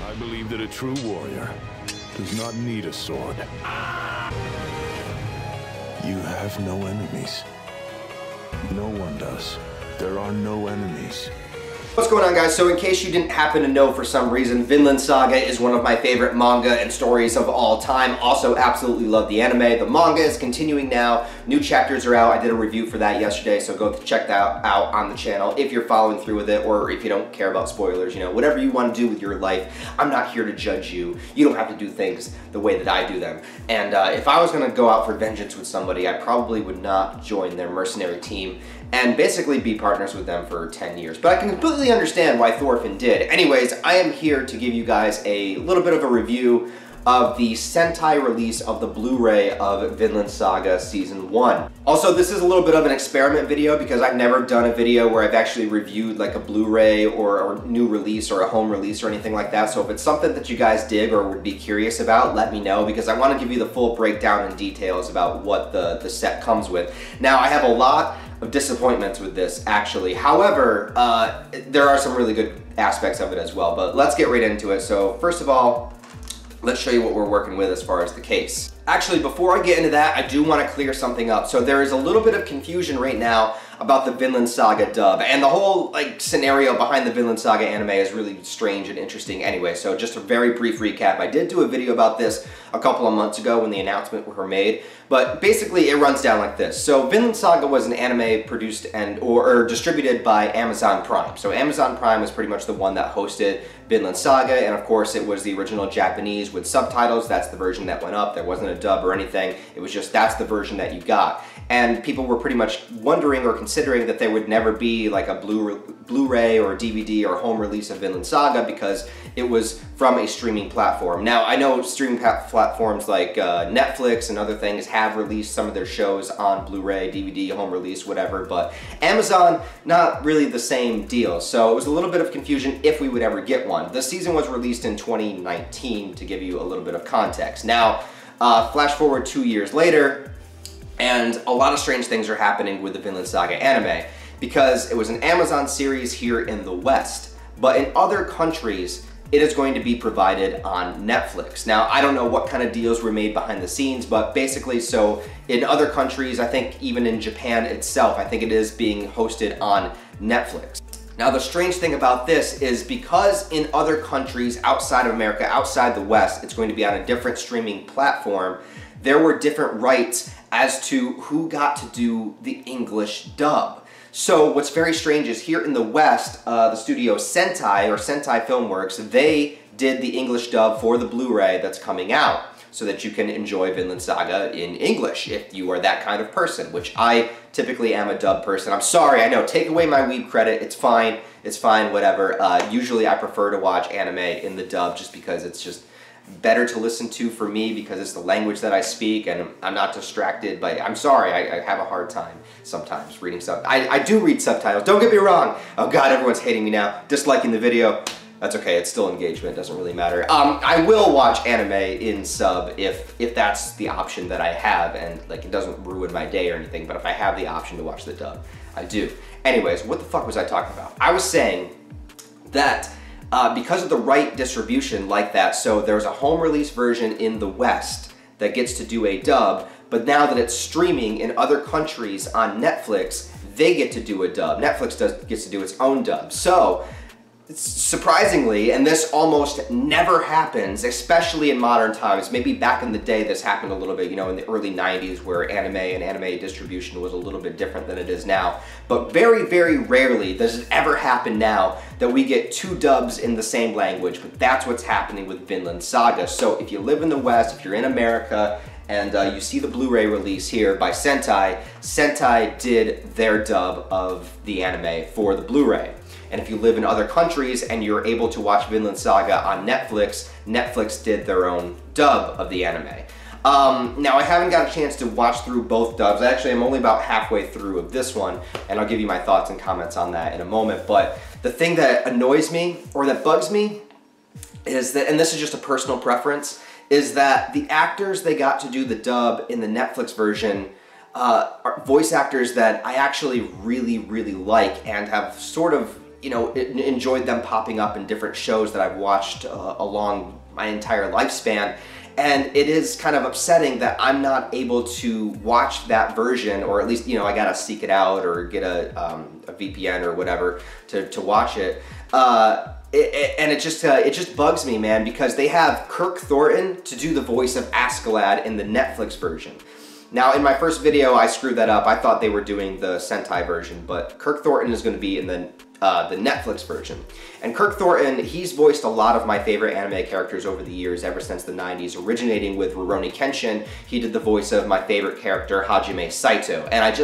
I believe that a true warrior does not need a sword. You have no enemies. No one does. There are no enemies. What's going on, guys? So in case you didn't happen to know for some reason, Vinland Saga is one of my favorite manga and stories of all time. Also absolutely love the anime. The manga is continuing now. New chapters are out. I did a review for that yesterday, so go check that out on the channel if you're following through with it, or if you don't care about spoilers, you know, whatever you want to do with your life. I'm not here to judge you. You don't have to do things the way that I do them. And if I was going to go out for vengeance with somebody, I probably would not join their mercenary team and basically be partners with them for 10 years. But I can completely understand why Thorfinn did. Anyways, I am here to give you guys a little bit of a review of the Sentai release of the Blu-ray of Vinland Saga Season 1. Also, this is a little bit of an experiment video because I've never done a video where I've actually reviewed like a Blu-ray or a new release or a home release or anything like that. So if it's something that you guys dig or would be curious about, let me know, because I want to give you the full breakdown and details about what the set comes with. Now, I have a lot of disappointments with this, actually. However, there are some really good aspects of it as well, but let's get right into it. So first of all, let's show you what we're working with as far as the case. Actually, before I get into that, I do want to clear something up. So there is a little bit of confusion right now about the Vinland Saga dub, and the whole scenario behind the Vinland Saga anime is really strange and interesting anyway. So just a very brief recap. I did do a video about this a couple of months ago when the announcement were made, but basically it runs down like this. So Vinland Saga was an anime produced and or distributed by Amazon Prime. So Amazon Prime was pretty much the one that hosted Vinland Saga, and of course it was the original Japanese with subtitles. That's the version that went up. There wasn't a dub or anything. It was just, that's the version that you got. And people were pretty much wondering or considering that there would never be like a Blu-ray or DVD or home release of Vinland Saga because it was from a streaming platform. Now, I know streaming platforms like Netflix and other things have released some of their shows on Blu-ray, DVD, home release, whatever, but Amazon, not really the same deal. So it was a little bit of confusion if we would ever get one. The season was released in 2019, to give you a little bit of context. Now, flash forward 2 years later, and a lot of strange things are happening with the Vinland Saga anime because it was an Amazon series here in the West, but in other countries, it is going to be provided on Netflix. Now, I don't know what kind of deals were made behind the scenes, but basically, so in other countries, I think even in Japan itself, I think it is being hosted on Netflix. Now, the strange thing about this is because in other countries outside of America, outside the West, it's going to be on a different streaming platform, there were different rights as to who got to do the English dub. So what's very strange is here in the West, the studio Sentai, or Sentai Filmworks, they did the English dub for the Blu-ray that's coming out so that you can enjoy Vinland Saga in English if you are that kind of person, which I typically am a dub person. I'm sorry, I know, take away my weeb credit, it's fine, whatever. Usually I prefer to watch anime in the dub just because it's just better to listen to for me because it's the language that I speak and I'm not distracted by, I'm sorry, I have a hard time sometimes reading subtitles. I do read subtitles, don't get me wrong. Oh God, everyone's hating me now, disliking the video. That's okay, it's still engagement, it doesn't really matter. I will watch anime in sub if that's the option that I have and it doesn't ruin my day or anything, but if I have the option to watch the dub, I do. Anyways, what the fuck was I talking about? I was saying that because of the right distribution like that, so there's a home release version in the West that gets to do a dub, but now that it's streaming in other countries on Netflix, they get to do a dub. Netflix gets to do its own dub. So, surprisingly, and this almost never happens, especially in modern times, maybe back in the day this happened a little bit, you know, in the early 90s where anime and anime distribution was a little bit different than it is now, but very, very rarely does it ever happen now that we get two dubs in the same language, but that's what's happening with Vinland Saga. So if you live in the West, if you're in America, and you see the Blu-ray release here by Sentai, Sentai did their dub of the anime for the Blu-ray. And if you live in other countries and you're able to watch Vinland Saga on Netflix, Netflix did their own dub of the anime. Now, I haven't got a chance to watch through both dubs. Actually, I'm only about halfway through of this one, and I'll give you my thoughts and comments on that in a moment. But the thing that annoys me, or that bugs me, is that, and this is just a personal preference, is that the actors they got to do the dub in the Netflix version are voice actors that I actually really, really like and have sort of you know, enjoyed them popping up in different shows that I've watched along my entire lifespan. And it is kind of upsetting that I'm not able to watch that version, or at least, you know, I gotta seek it out or get a VPN or whatever to watch it. And it just bugs me, man, because they have Kirk Thornton to do the voice of Askeladd in the Netflix version. Now, in my first video, I screwed that up. I thought they were doing the Sentai version, but Kirk Thornton is going to be in the Netflix version. And Kirk Thornton, he's voiced a lot of my favorite anime characters over the years, ever since the 90s, originating with Rurouni Kenshin. He did the voice of my favorite character, Hajime Saito. And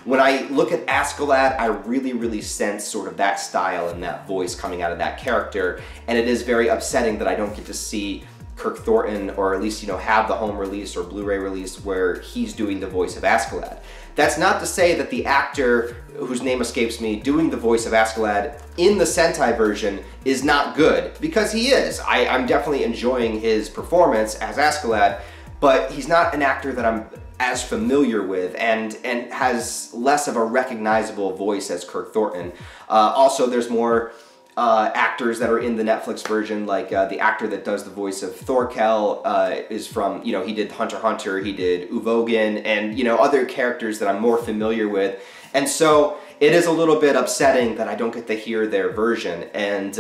when I look at Askeladd, I really sense sort of that style and that voice coming out of that character. And it is very upsetting that I don't get to see Kirk Thornton, or at least, you know, have the home release or Blu-ray release where he's doing the voice of Askeladd. That's not to say that the actor, whose name escapes me, doing the voice of Askeladd in the Sentai version is not good, because he is. I'm definitely enjoying his performance as Askeladd, but he's not an actor that I'm as familiar with, and has less of a recognizable voice as Kirk Thornton. Also, there's more actors that are in the Netflix version, like the actor that does the voice of Thorkel is from, you know, he did Hunter x Hunter, he did Uvogin, and, you know, other characters that I'm more familiar with. And so it is a little bit upsetting that I don't get to hear their version, and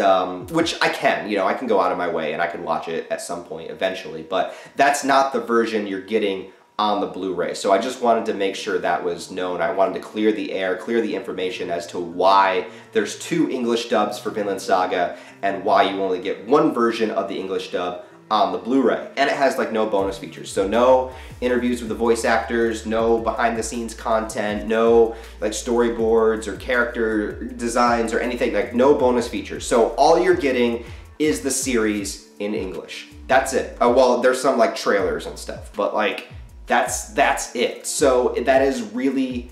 which I can, you know, I can go out of my way and I can watch it at some point eventually, but that's not the version you're getting on the Blu-ray. So I just wanted to make sure that was known. I wanted to clear the air, clear the information as to why there's 2 English dubs for Vinland Saga and why you only get one version of the English dub on the Blu-ray. And it has like no bonus features. So no interviews with the voice actors, no behind the scenes content, no like storyboards or character designs or anything, like no bonus features. So all you're getting is the series in English. That's it. Well, there's some like trailers and stuff, but like that's it. So that is really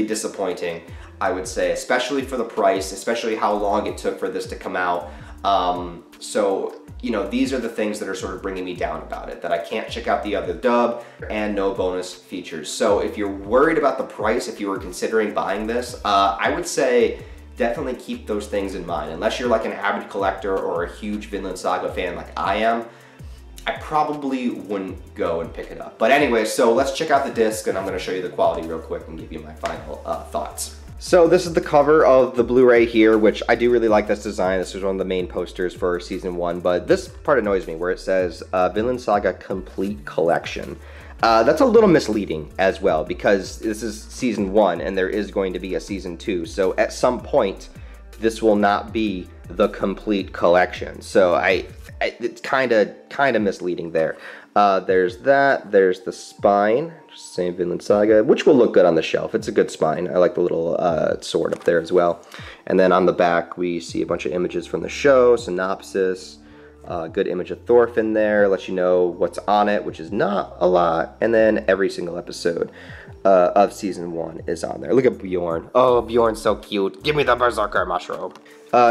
disappointing, I would say, especially for the price, especially how long it took for this to come out. So, you know, these are the things that are sort of bringing me down about it, that I can't check out the other dub and no bonus features. So if you're worried about the price, if you were considering buying this, I would say definitely keep those things in mind. Unless you're like an avid collector or a huge Vinland Saga fan like I am, I probably wouldn't go and pick it up. But anyway, so let's check out the disc, and I'm gonna show you the quality real quick and give you my final thoughts. So this is the cover of the Blu-ray here, which I do really like this design. This is one of the main posters for season 1, but this part annoys me where it says Vinland Saga Complete Collection. That's a little misleading as well, because this is season 1 and there is going to be a season 2. So at some point, this will not be the complete collection. So it's kind of misleading there. There's that, there's the spine, just saying Vinland Saga, which will look good on the shelf. It's a good spine. I like the little sword up there as well. And then on the back, we see a bunch of images from the show, synopsis, good image of Thorfinn there, lets you know what's on it, which is not a lot. And then every single episode of season 1 is on there. Look at Bjorn. Oh, Bjorn's so cute. Give me the Berserker mushroom.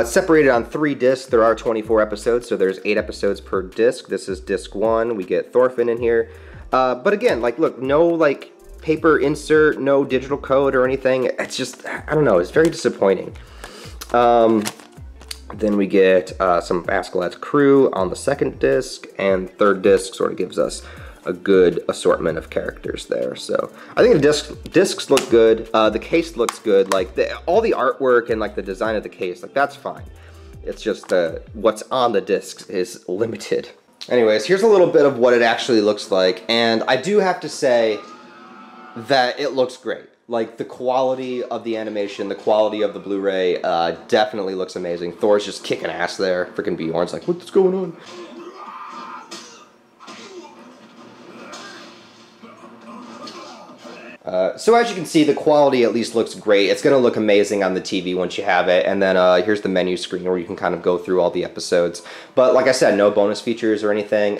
Separated on 3 discs. There are 24 episodes, so there's 8 episodes per disc. This is disc 1. We get Thorfinn in here. But again, like, look, no like paper insert, no digital code or anything. It's just, I don't know, it's very disappointing. Then we get some Askeladd's crew on the 2nd disc, and 3rd disc sort of gives us a good assortment of characters there. So I think the discs look good. The case looks good. Like all the artwork and like the design of the case, like that's fine. It's just what's on the discs is limited. Anyways, here's a little bit of what it actually looks like, and I do have to say that it looks great. Like the quality of the animation, the quality of the Blu-ray definitely looks amazing. Thor's just kicking ass there. Freaking Bjorn's like, what's going on? So as you can see, the quality at least looks great. It's going to look amazing on the TV once you have it. And then here's the menu screen where you can kind of go through all the episodes. But like I said, no bonus features or anything.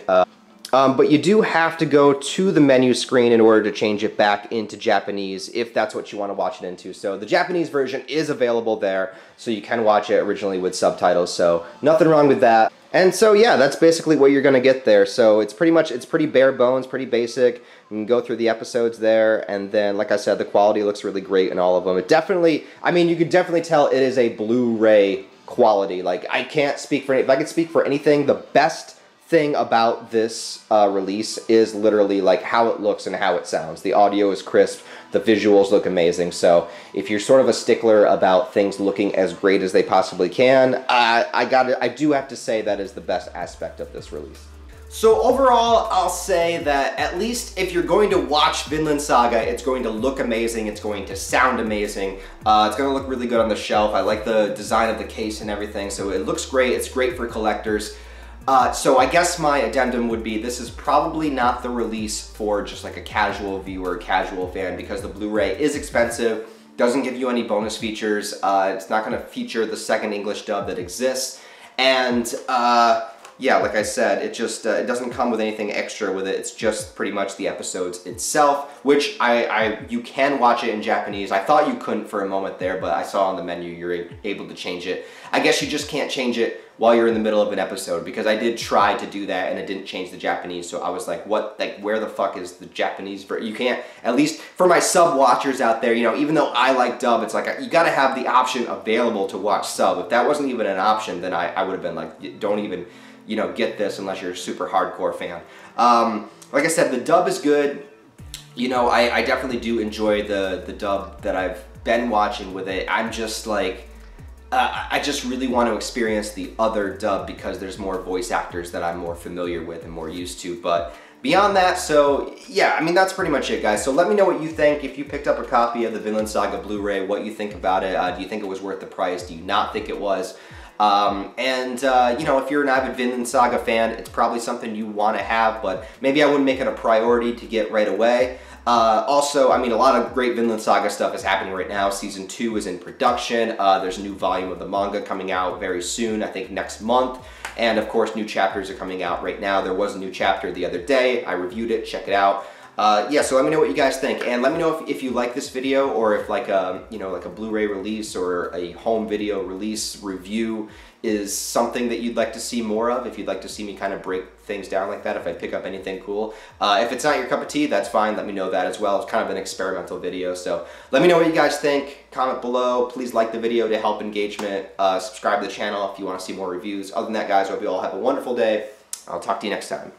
But you do have to go to the menu screen in order to change it back into Japanese if that's what you want to watch it into. So the Japanese version is available there, so you can watch it originally with subtitles, so nothing wrong with that. And so yeah, that's basically what you're going to get there. So it's pretty bare bones, pretty basic. You can go through the episodes there, and then like I said, the quality looks really great in all of them. It definitely, I mean, you could definitely tell it is a Blu-ray quality. Like, I can't speak for, if I could speak for anything, the best thing about this release is literally like how it looks and how it sounds. The audio is crisp, the visuals look amazing. So if you're sort of a stickler about things looking as great as they possibly can, I do have to say that is the best aspect of this release. So overall, I'll say that at least if you're going to watch Vinland Saga, it's going to look amazing, it's going to sound amazing, it's going to look really good on the shelf. I like the design of the case and everything, so it looks great, it's great for collectors. So I guess my addendum would be this is probably not the release for just like a casual viewer, casual fan, because the Blu-ray is expensive, doesn't give you any bonus features, it's not going to feature the second English dub that exists, and yeah, like I said, it just it doesn't come with anything extra with it. It's just pretty much the episodes itself, which you can watch it in Japanese. I thought you couldn't for a moment there, but I saw on the menu you're able to change it. I guess you just can't change it while you're in the middle of an episode, because I did try to do that and it didn't change the Japanese. So I was like, what? Like, where the fuck is the Japanese version? You can't, at least for my sub watchers out there, you know, even though I like dub, it's like you gotta have the option available to watch sub. If that wasn't even an option, then I would have been like, don't even, you know, get this unless you're a super hardcore fan. Like I said, the dub is good. You know, I definitely do enjoy the dub that I've been watching with it. I'm just like, I just really want to experience the other dub because there's more voice actors that I'm more familiar with and more used to. But beyond that, so yeah, I mean, that's pretty much it, guys. So let me know what you think. If you picked up a copy of the Vinland Saga Blu-ray, what you think about it. Do you think it was worth the price? Do you not think it was? You know, if you're an avid Vinland Saga fan, it's probably something you want to have, but maybe I wouldn't make it a priority to get right away. Also, I mean, a lot of great Vinland Saga stuff is happening right now. Season 2 is in production. There's a new volume of the manga coming out very soon, I think next month. And of course, new chapters are coming out right now. There was a new chapter the other day. I reviewed it, check it out. Yeah, so let me know what you guys think, and let me know if you like this video, or if like a, you know, like a Blu-ray release or a home video release review is something that you'd like to see more of, if you'd like to see me kind of break things down like that, if I pick up anything cool. If it's not your cup of tea, that's fine, let me know that as well. It's kind of an experimental video, so let me know what you guys think. Comment below, please like the video to help engagement, subscribe to the channel if you want to see more reviews. Other than that, guys, I hope you all have a wonderful day. I'll talk to you next time.